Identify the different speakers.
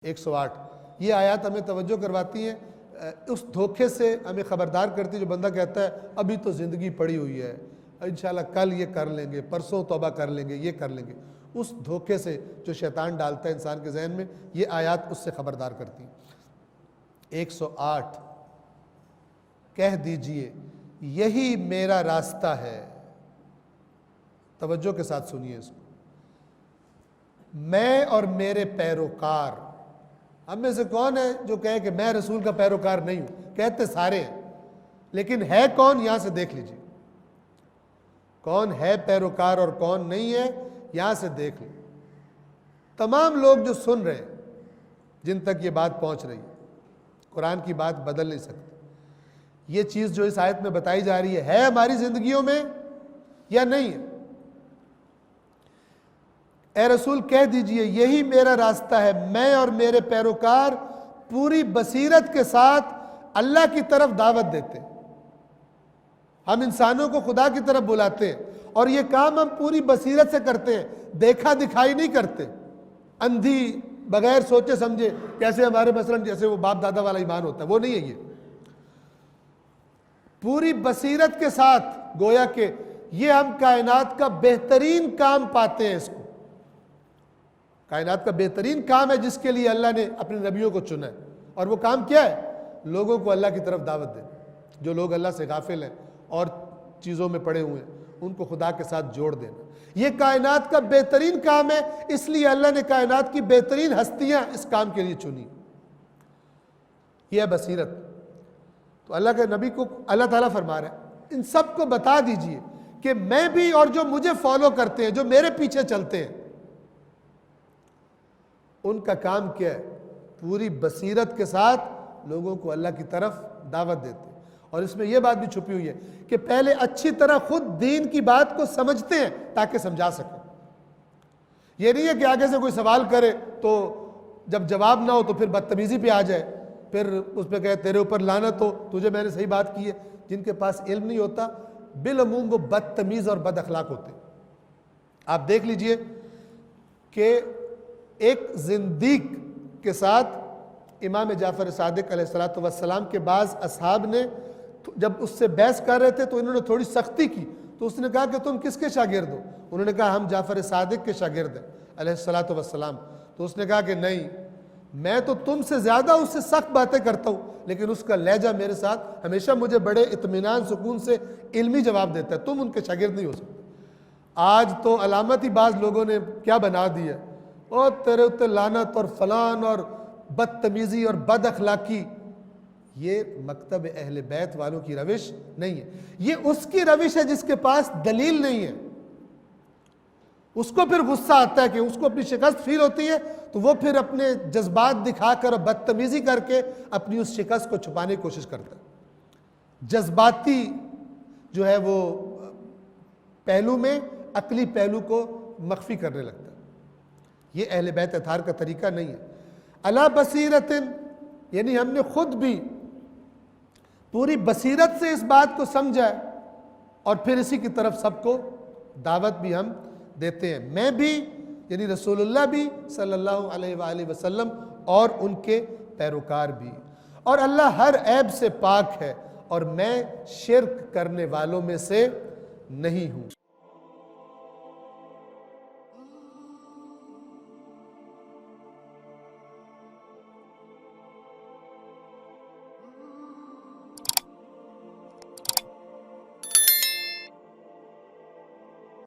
Speaker 1: 108 یہ آیات ہمیں توجہ کرواتی ہیں، اس دھوکے سے ہمیں خبردار کرتی ہے جو بندہ کہتا ہے ابھی تو زندگی پڑی ہوئی ہے، انشاءاللہ کل یہ کر لیں گے، پرسوں توبہ کر لیں گے، یہ کر لیں گے۔ اس دھوکے سے جو شیطان ڈالتا ہے انسان کے ذہن میں، یہ آیات اس سے خبردار کرتی ہیں۔ 108 کہہ دیجئے یہی میرا راستہ ہے، توجہ کے ساتھ سنیے اس کو، میں اور میرے پیروکار۔ ہم میں سے کون ہے جو کہے کہ میں رسول کا پیروکار نہیں ہوں؟ کہتے سارے ہیں، لیکن ہے کون؟ یہاں سے دیکھ لیجئے کون ہے پیروکار اور کون نہیں ہے، یہاں سے دیکھ لیں۔ تمام لوگ جو سن رہے ہیں، جن تک یہ بات پہنچ رہی ہے، قرآن کی بات بدل نہیں سکتے۔ یہ چیز جو اس آیت میں بتائی جا رہی ہے ہماری زندگیوں میں یا نہیں ہے؟ اے رسول کہہ دیجئے یہی میرا راستہ ہے، میں اور میرے پیروکار پوری بصیرت کے ساتھ اللہ کی طرف دعوت دیتے ہیں۔ ہم انسانوں کو خدا کی طرف بلاتے ہیں، اور یہ کام ہم پوری بصیرت سے کرتے ہیں، دیکھا دکھائی نہیں کرتے، اندھی بغیر سوچے سمجھے، کیسے ہمارے مثلاً جیسے وہ باپ دادا والا ایمان ہوتا ہے، وہ نہیں ہے۔ یہ پوری بصیرت کے ساتھ گویا کہ یہ ہم کائنات کا بہترین کام پاتے ہیں۔ اس کو کائنات کا بہترین کام ہے جس کے لیے اللہ نے اپنے نبیوں کو چنا ہے، اور وہ کام کیا ہے؟ لوگوں کو اللہ کی طرف دعوت دینا۔ جو لوگ اللہ سے غافل ہیں اور چیزوں میں پڑے ہوئے ہیں، ان کو خدا کے ساتھ جوڑ دینا، یہ کائنات کا بہترین کام ہے۔ اس لیے اللہ نے کائنات کی بہترین ہستیاں اس کام کے لیے چنی۔ یہ ہے بصیرت۔ تو اللہ کے نبی کو اللہ تعالیٰ فرما رہا ہے ان سب کو بتا دیجئے کہ میں بھی اور جو مجھے فالو کرتے ہیں، جو میرے پیچھے چلتے ہیں، ان کا کام کیا ہے؟ پوری بصیرت کے ساتھ لوگوں کو اللہ کی طرف دعوت دیتے ہیں۔ اور اس میں یہ بات بھی چھپی ہوئی ہے کہ پہلے اچھی طرح خود دین کی بات کو سمجھتے ہیں تاکہ سمجھا سکیں۔ یہ نہیں ہے کہ آگے سے کوئی سوال کرے تو جب جواب نہ ہو تو پھر بدتمیزی پہ آ جائے، پھر اس پہ کہے تیرے اوپر لعنت ہو، تجھے میں نے صحیح بات کی ہے۔ جن کے پاس علم نہیں ہوتا بالعموم وہ بدتمیز اور بد اخلاق ہوتے ہیں۔ آپ دیکھ لیجئے کہ ایک زندیق کے ساتھ امام جعفر صادق علیہ السلام کے بعض اصحاب نے جب اس سے بحث کر رہے تھے تو انہوں نے تھوڑی سختی کی، تو اس نے کہا کہ تم کس کے شاگرد ہو؟ انہوں نے کہا ہم جعفر صادق کے شاگرد ہیں علیہ السلام۔ تو اس نے کہا کہ نہیں، میں تو تم سے زیادہ اس سے سخت باتیں کرتا ہوں، لیکن اس کا لہجہ میرے ساتھ ہمیشہ مجھے بڑے اطمینان سکون سے علمی جواب دیتا ہے، تم ان کے شاگرد نہیں ہو سکتے۔ آج تو علامت ہی بعض لوگوں نے کیا بنا دیا، اور تیرے اتنے لعنت اور فلان اور بدتمیزی اور بد اخلاقی۔ یہ مکتب اہل بیت والوں کی روش نہیں ہے، یہ اس کی روش ہے جس کے پاس دلیل نہیں ہے۔ اس کو پھر غصہ آتا ہے کہ اس کو اپنی شکست فیل ہوتی ہے، تو وہ پھر اپنے جذبات دکھا کر اور بدتمیزی کر کے اپنی اس شکست کو چھپانے کی کوشش کرتا ہے۔ جذباتی جو ہے وہ پہلو میں عقلی پہلو کو مخفی کرنے لگتا ہے۔ یہ اہل بیت اطہار کا طریقہ نہیں ہے۔ علی بصیرت، یعنی ہم نے خود بھی پوری بصیرت سے اس بات کو سمجھا ہے، اور پھر اسی کی طرف سب کو دعوت بھی ہم دیتے ہیں۔ میں بھی یعنی رسول اللہ بھی صلی اللہ علیہ وآلہ وسلم اور ان کے پیروکار بھی، اور اللہ ہر عیب سے پاک ہے، اور میں شرک کرنے والوں میں سے نہیں ہوں۔